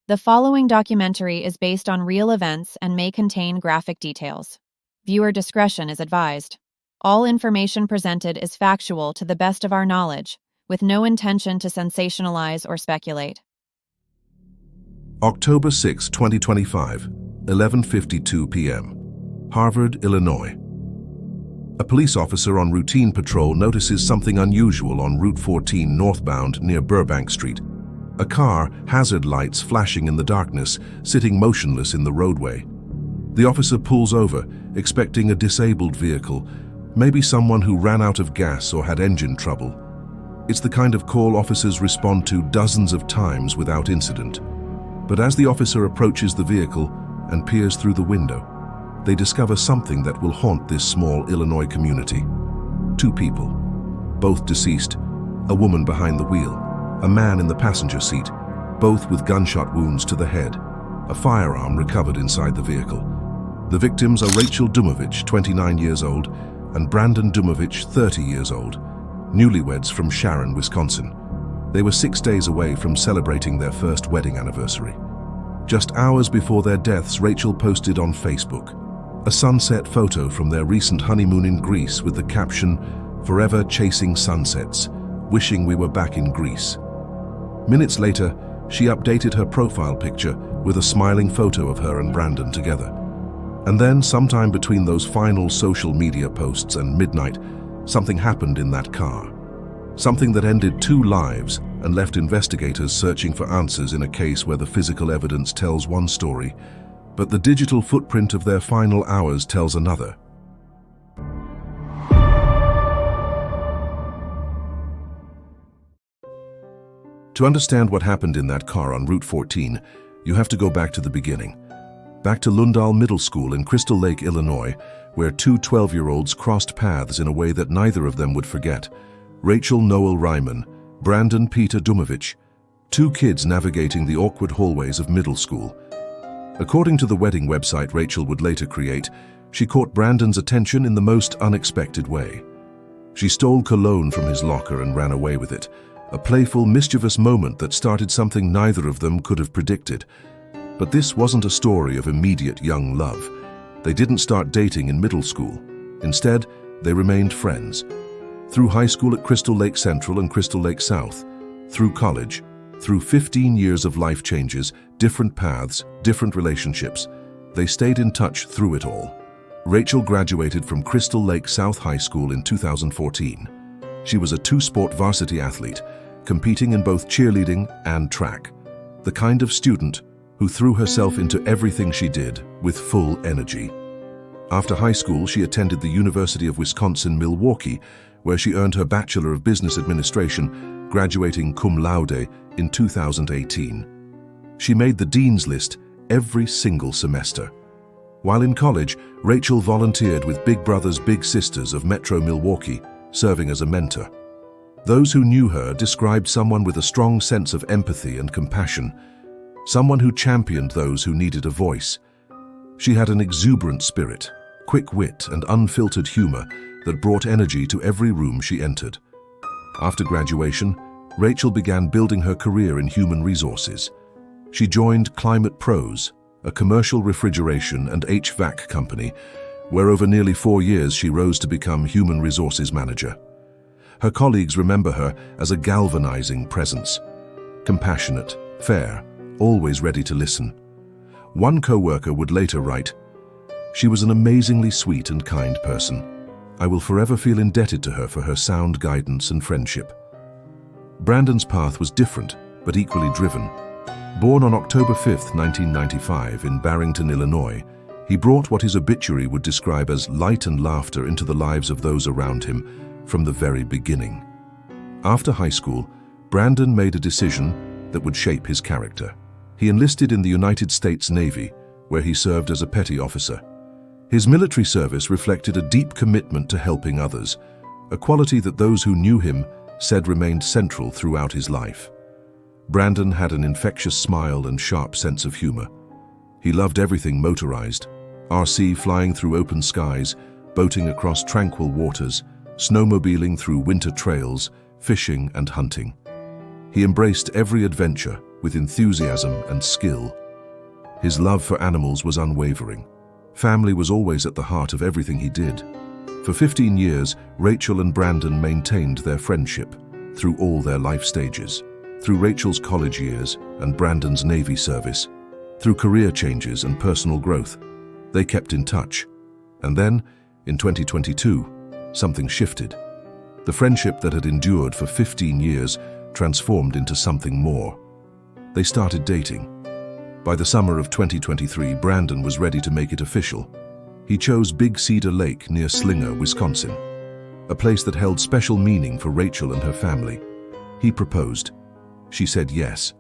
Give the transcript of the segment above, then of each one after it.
The following documentary is based on real events and may contain graphic details. Viewer discretion is advised. All information presented is factual to the best of our knowledge, with no intention to sensationalize or speculate. October 6, 2025, 11:52 p.m. Harvard, Illinois. A police officer on routine patrol notices something unusual on Route 14 northbound near Burbank Street. A car, hazard lights flashing in the darkness, sitting motionless in the roadway. The officer pulls over, expecting a disabled vehicle, maybe someone who ran out of gas or had engine trouble. It's the kind of call officers respond to dozens of times without incident. But as the officer approaches the vehicle and peers through the window, they discover something that will haunt this small Illinois community. Two people, both deceased, a woman behind the wheel, a man in the passenger seat, both with gunshot wounds to the head, a firearm recovered inside the vehicle. The victims are Rachel Dumovich, 29 years old, and Brandon Dumovich, 30 years old, newlyweds from Sharon, Wisconsin. They were 6 days away from celebrating their first wedding anniversary. Just hours before their deaths, Rachel posted on Facebook a sunset photo from their recent honeymoon in Greece with the caption, "Forever chasing sunsets, wishing we were back in Greece." Minutes later, she updated her profile picture with a smiling photo of her and Brandon together. And then, sometime between those final social media posts and midnight, something happened in that car. Something that ended two lives and left investigators searching for answers in a case where the physical evidence tells one story, but the digital footprint of their final hours tells another. To understand what happened in that car on Route 14, you have to go back to the beginning. Back to Lundall Middle School in Crystal Lake, Illinois, where two 12-year-olds crossed paths in a way that neither of them would forget. Rachel Noel Ryman, Brandon Peter Dumovich, two kids navigating the awkward hallways of middle school. According to the wedding website Rachel would later create, she caught Brandon's attention in the most unexpected way. She stole cologne from his locker and ran away with it, a playful, mischievous moment that started something neither of them could have predicted. But this wasn't a story of immediate young love. They didn't start dating in middle school. Instead, they remained friends. Through high school at Crystal Lake Central and Crystal Lake South, through college, through 15 years of life changes, different paths, different relationships, they stayed in touch through it all. Rachel graduated from Crystal Lake South High School in 2014. She was a two-sport varsity athlete, competing in both cheerleading and track. The kind of student who threw herself into everything she did with full energy. After high school, she attended the University of Wisconsin-Milwaukee, where she earned her Bachelor of Business Administration, graduating cum laude in 2018. She made the Dean's List every single semester. While in college, Rachel volunteered with Big Brothers Big Sisters of Metro Milwaukee, serving as a mentor. Those who knew her described someone with a strong sense of empathy and compassion, someone who championed those who needed a voice. She had an exuberant spirit, quick wit, and unfiltered humor that brought energy to every room she entered. After graduation, Rachel began building her career in human resources. She joined Climate Pros, a commercial refrigeration and HVAC company, where over nearly 4 years she rose to become human resources manager. Her colleagues remember her as a galvanizing presence, compassionate, fair, always ready to listen. One co-worker would later write, "She was an amazingly sweet and kind person. I will forever feel indebted to her for her sound guidance and friendship." Brandon's path was different, but equally driven. Born on October 5, 1995, in Barrington, Illinois, he brought what his obituary would describe as light and laughter into the lives of those around him from the very beginning. After high school, Brandon made a decision that would shape his character. He enlisted in the United States Navy, where he served as a petty officer. His military service reflected a deep commitment to helping others, a quality that those who knew him said remained central throughout his life. Brandon had an infectious smile and sharp sense of humor. He loved everything motorized, RC flying through open skies, boating across tranquil waters, snowmobiling through winter trails, fishing and hunting. He embraced every adventure with enthusiasm and skill. His love for animals was unwavering. Family was always at the heart of everything he did. For 15 years, Rachel and Brandon maintained their friendship through all their life stages. Through Rachel's college years and Brandon's Navy service, through career changes and personal growth, they kept in touch. And then, in 2022, something shifted. The friendship that had endured for 15 years transformed into something more. They started dating. By the summer of 2023, Brandon was ready to make it official. He chose Big Cedar Lake near Slinger, Wisconsin, a place that held special meaning for Rachel and her family. He proposed. She said yes.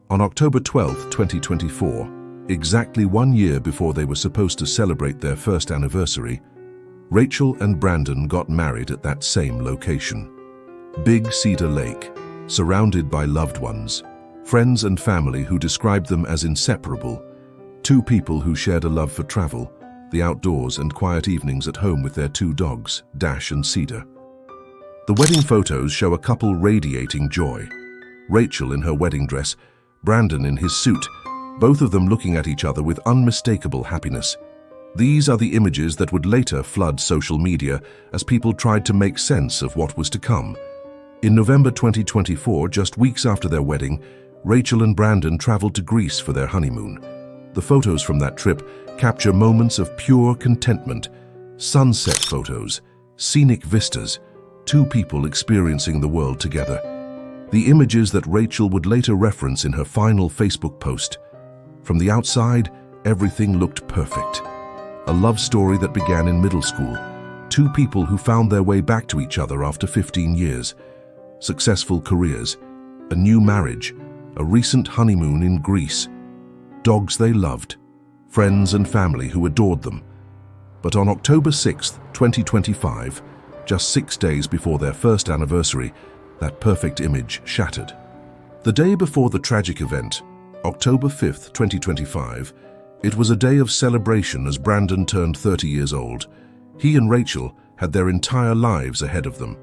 On October 12, 2024, exactly 1 year before they were supposed to celebrate their first anniversary, Rachel and Brandon got married at that same location. Big Cedar Lake, surrounded by loved ones, friends and family who described them as inseparable, two people who shared a love for travel, the outdoors and quiet evenings at home with their two dogs, Dash and Cedar. The wedding photos show a couple radiating joy. Rachel in her wedding dress, Brandon in his suit, both of them looking at each other with unmistakable happiness. These are the images that would later flood social media as people tried to make sense of what was to come. In November 2024, just weeks after their wedding, Rachel and Brandon traveled to Greece for their honeymoon. The photos from that trip capture moments of pure contentment, sunset photos, scenic vistas, two people experiencing the world together. The images that Rachel would later reference in her final Facebook post. From the outside, everything looked perfect. A love story that began in middle school, two people who found their way back to each other after 15 years, successful careers, a new marriage, a recent honeymoon in Greece, dogs they loved, friends and family who adored them. But on October 6, 2025, just 6 days before their first anniversary, that perfect image shattered. The day before the tragic event, October 5, 2025, it was a day of celebration as Brandon turned 30 years old. He and Rachel had their entire lives ahead of them.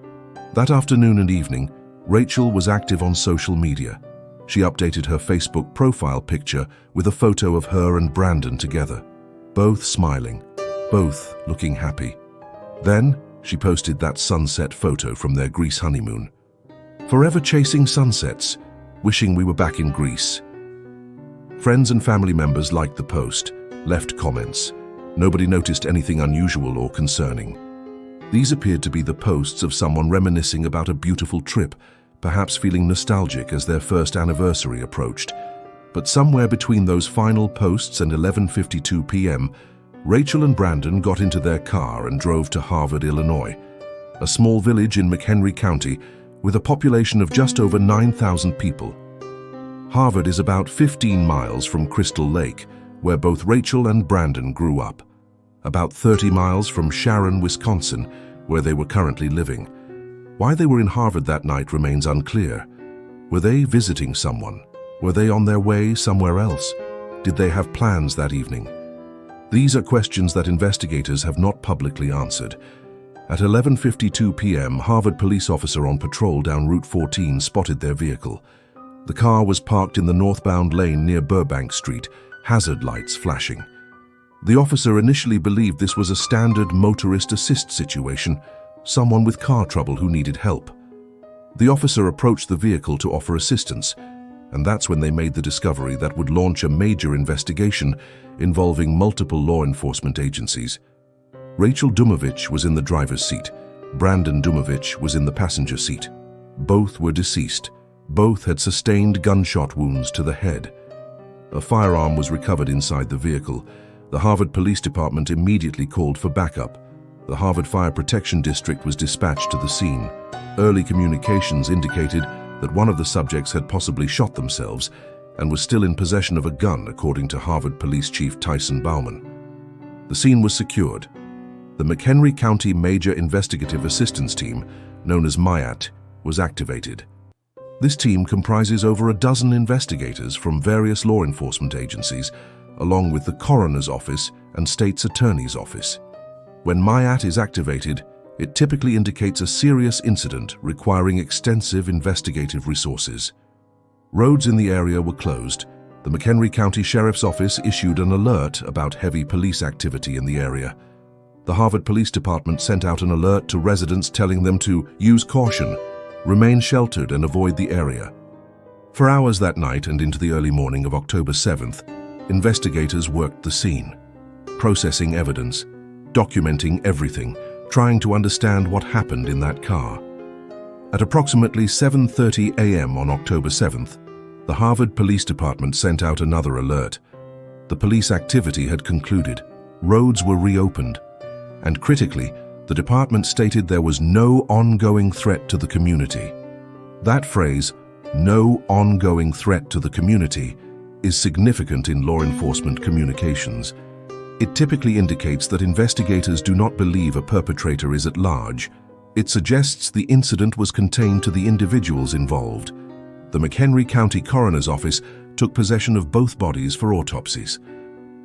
That afternoon and evening, Rachel was active on social media. She updated her Facebook profile picture with a photo of her and Brandon together, both smiling, both looking happy. Then, she posted that sunset photo from their Greece honeymoon. Forever chasing sunsets, wishing we were back in Greece. Friends and family members liked the post, left comments. Nobody noticed anything unusual or concerning. These appeared to be the posts of someone reminiscing about a beautiful trip, perhaps feeling nostalgic as their first anniversary approached. But somewhere between those final posts and 11:52 p.m., Rachel and Brandon got into their car and drove to Harvard, Illinois, a small village in McHenry County with a population of just over 9,000 people. Harvard is about 15 miles from Crystal Lake, where both Rachel and Brandon grew up, about 30 miles from Sharon, Wisconsin, where they were currently living. Why they were in Harvard that night remains unclear. Were they visiting someone? Were they on their way somewhere else? Did they have plans that evening? These are questions that investigators have not publicly answered. At 11:52 p.m., Harvard police officer on patrol down Route 14 spotted their vehicle. The car was parked in the northbound lane near Burbank St, hazard lights flashing. The officer initially believed this was a standard motorist assist situation, someone with car trouble who needed help. The officer approached the vehicle to offer assistance, and that's when they made the discovery that would launch a major investigation involving multiple law enforcement agencies. Rachel Dumovich was in the driver's seat. Brandon Dumovich was in the passenger seat. Both were deceased. Both had sustained gunshot wounds to the head. A firearm was recovered inside the vehicle. The Harvard Police Department immediately called for backup. The Harvard Fire Protection District was dispatched to the scene. Early communications indicated that one of the subjects had possibly shot themselves and was still in possession of a gun, according to Harvard Police Chief Tyson Bauman. The scene was secured. The McHenry County Major Investigative Assistance Team, known as MIAT, was activated. This team comprises over a dozen investigators from various law enforcement agencies, along with the coroner's office and state's attorney's office. When MIAT is activated, it typically indicates a serious incident requiring extensive investigative resources. Roads in the area were closed. The McHenry County Sheriff's Office issued an alert about heavy police activity in the area. The Harvard Police Department sent out an alert to residents telling them to use caution, remain sheltered, and avoid the area. For hours that night and into the early morning of October 7th, investigators worked the scene, processing evidence, documenting everything, trying to understand what happened in that car. At approximately 7:30 a.m. on October 7th, the Harvard Police Department sent out another alert. The police activity had concluded, roads were reopened, and critically, the department stated there was no ongoing threat to the community. That phrase, no ongoing threat to the community, is significant in law enforcement communications. It typically indicates that investigators do not believe a perpetrator is at large. It suggests the incident was contained to the individuals involved. The McHenry County Coroner's Office took possession of both bodies for autopsies.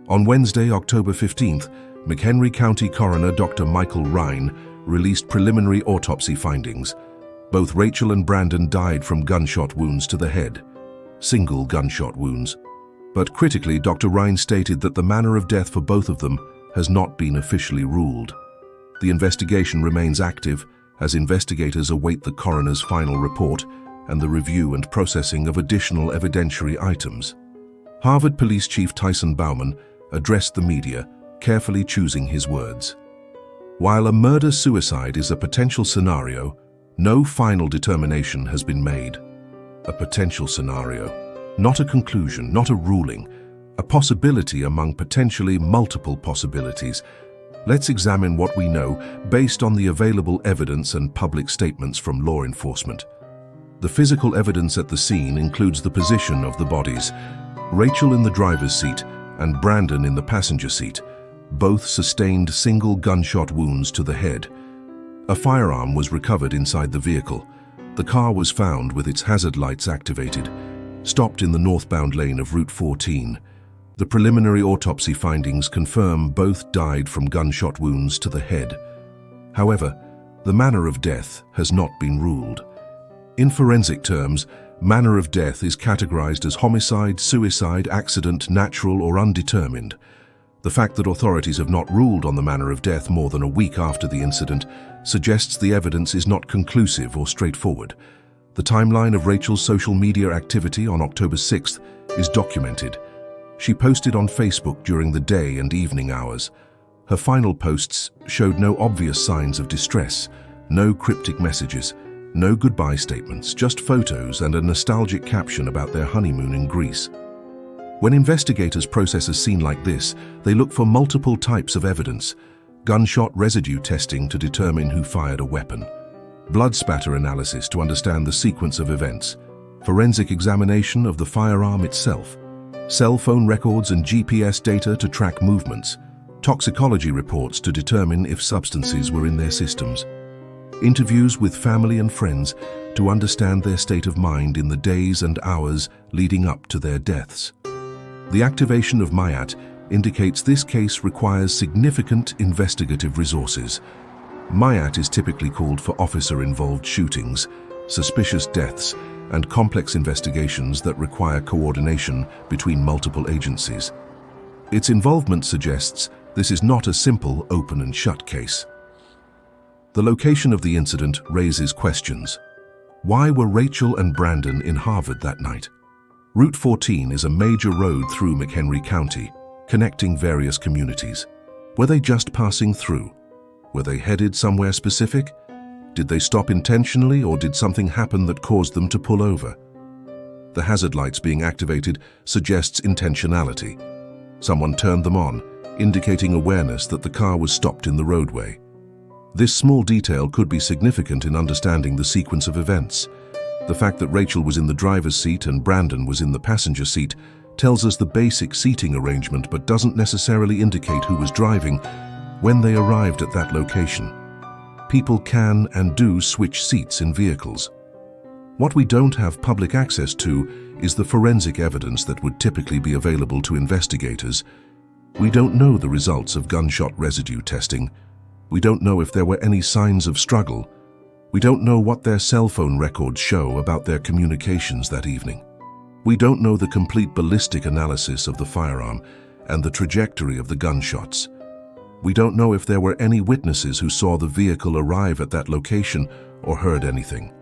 On Wednesday, October 15th, McHenry County Coroner Dr. Michael Rhine released preliminary autopsy findings. Both Rachel and Brandon died from gunshot wounds to the head, single gunshot wounds. But critically, Dr. Rhine stated that the manner of death for both of them has not been officially ruled. The investigation remains active as investigators await the coroner's final report and the review and processing of additional evidentiary items. Harvard Police Chief Tyson Bauman addressed the media, carefully choosing his words. While a murder-suicide is a potential scenario, no final determination has been made. A potential scenario, not a conclusion, not a ruling, a possibility among potentially multiple possibilities. Let's examine what we know based on the available evidence and public statements from law enforcement. The physical evidence at the scene includes the position of the bodies, Rachel in the driver's seat and Brandon in the passenger seat. Both sustained single gunshot wounds to the head. A firearm was recovered inside the vehicle. The car was found with its hazard lights activated, stopped in the northbound lane of Route 14. The preliminary autopsy findings confirm both died from gunshot wounds to the head. However, the manner of death has not been ruled. In forensic terms, manner of death is categorized as homicide, suicide, accident, natural, or undetermined. The fact that authorities have not ruled on the manner of death more than a week after the incident suggests the evidence is not conclusive or straightforward. The timeline of Rachel's social media activity on October 6th is documented. She posted on Facebook during the day and evening hours. Her final posts showed no obvious signs of distress, no cryptic messages, no goodbye statements, just photos and a nostalgic caption about their honeymoon in Greece. When investigators process a scene like this, they look for multiple types of evidence: gunshot residue testing to determine who fired a weapon, blood spatter analysis to understand the sequence of events, forensic examination of the firearm itself, cell phone records and GPS data to track movements, toxicology reports to determine if substances were in their systems, interviews with family and friends to understand their state of mind in the days and hours leading up to their deaths. The activation of MIAT indicates this case requires significant investigative resources. MIAT is typically called for officer-involved shootings, suspicious deaths, and complex investigations that require coordination between multiple agencies. Its involvement suggests this is not a simple open and shut case. The location of the incident raises questions. Why were Rachel and Brandon in Harvard that night? Route 14 is a major road through McHenry County, connecting various communities. Were they just passing through? Were they headed somewhere specific? Did they stop intentionally, or did something happen that caused them to pull over? The hazard lights being activated suggests intentionality. Someone turned them on, indicating awareness that the car was stopped in the roadway. This small detail could be significant in understanding the sequence of events. The fact that Rachel was in the driver's seat and Brandon was in the passenger seat tells us the basic seating arrangement, but doesn't necessarily indicate who was driving when they arrived at that location. People can and do switch seats in vehicles. What we don't have public access to is the forensic evidence that would typically be available to investigators. We don't know the results of gunshot residue testing. We don't know if there were any signs of struggle. We don't know what their cell phone records show about their communications that evening. We don't know the complete ballistic analysis of the firearm and the trajectory of the gunshots. We don't know if there were any witnesses who saw the vehicle arrive at that location or heard anything.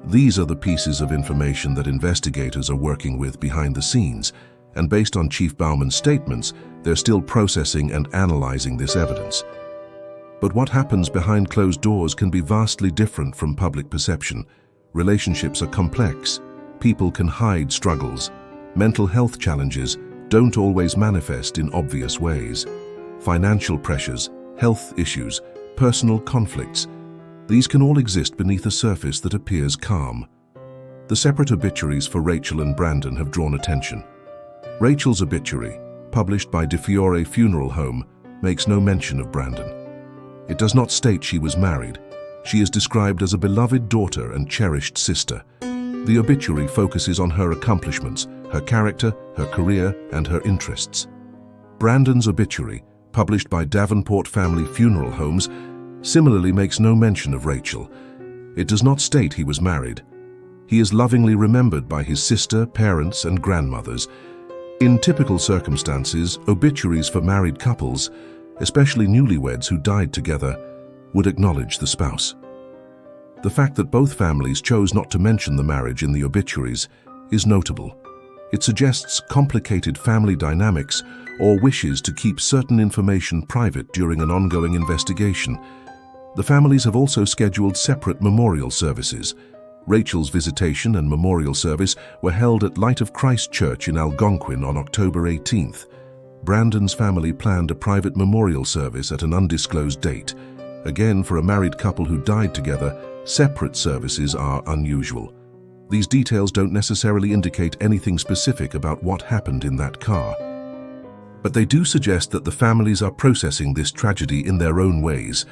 These are the pieces of information that investigators are working with behind the scenes, and based on Chief Bauman's statements, they're still processing and analyzing this evidence. But what happens behind closed doors can be vastly different from public perception. Relationships are complex. People can hide struggles. Mental health challenges don't always manifest in obvious ways. Financial pressures, health issues, personal conflicts, these can all exist beneath a surface that appears calm. The separate obituaries for Rachel and Brandon have drawn attention. Rachel's obituary, published by De Fiore Funeral Home, makes no mention of Brandon. It does not state she was married. She is described as a beloved daughter and cherished sister. The obituary focuses on her accomplishments, her character, her career, and her interests. Brandon's obituary, published by Davenport Family Funeral Homes, similarly makes no mention of Rachel. It does not state he was married. He is lovingly remembered by his sister, parents, and grandmothers. In typical circumstances, obituaries for married couples, especially newlyweds who died together, would acknowledge the spouse. The fact that both families chose not to mention the marriage in the obituaries is notable. It suggests complicated family dynamics or wishes to keep certain information private during an ongoing investigation. The families have also scheduled separate memorial services. Rachel's visitation and memorial service were held at Light of Christ Church in Algonquin on October 18th. Brandon's family planned a private memorial service at an undisclosed date. Again, for a married couple who died together, separate services are unusual. These details don't necessarily indicate anything specific about what happened in that car. But they do suggest that the families are processing this tragedy in their own ways,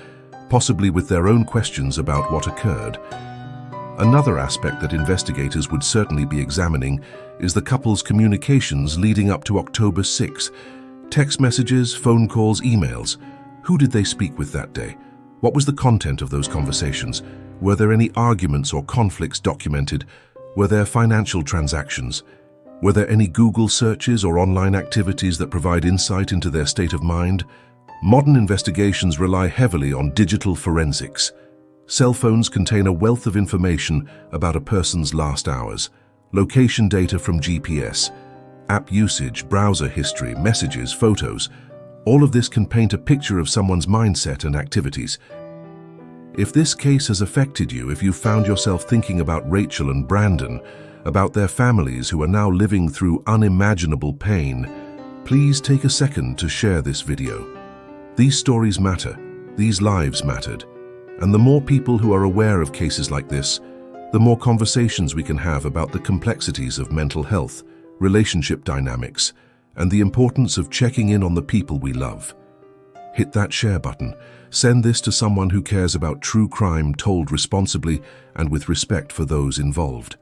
possibly with their own questions about what occurred. Another aspect that investigators would certainly be examining is the couple's communications leading up to October 6. Text messages, phone calls, emails. Who did they speak with that day? What was the content of those conversations? Were there any arguments or conflicts documented? Were there financial transactions? Were there any Google searches or online activities that provide insight into their state of mind? Modern investigations rely heavily on digital forensics. Cell phones contain a wealth of information about a person's last hours, location data from GPS, app usage, browser history, messages, photos. All of this can paint a picture of someone's mindset and activities. If this case has affected you, if you found yourself thinking about Rachel and Brandon, about their families who are now living through unimaginable pain, please take a second to share this video. These stories matter, these lives mattered, and the more people who are aware of cases like this, the more conversations we can have about the complexities of mental health, relationship dynamics, and the importance of checking in on the people we love. Hit that share button. Send this to someone who cares about true crime told responsibly and with respect for those involved.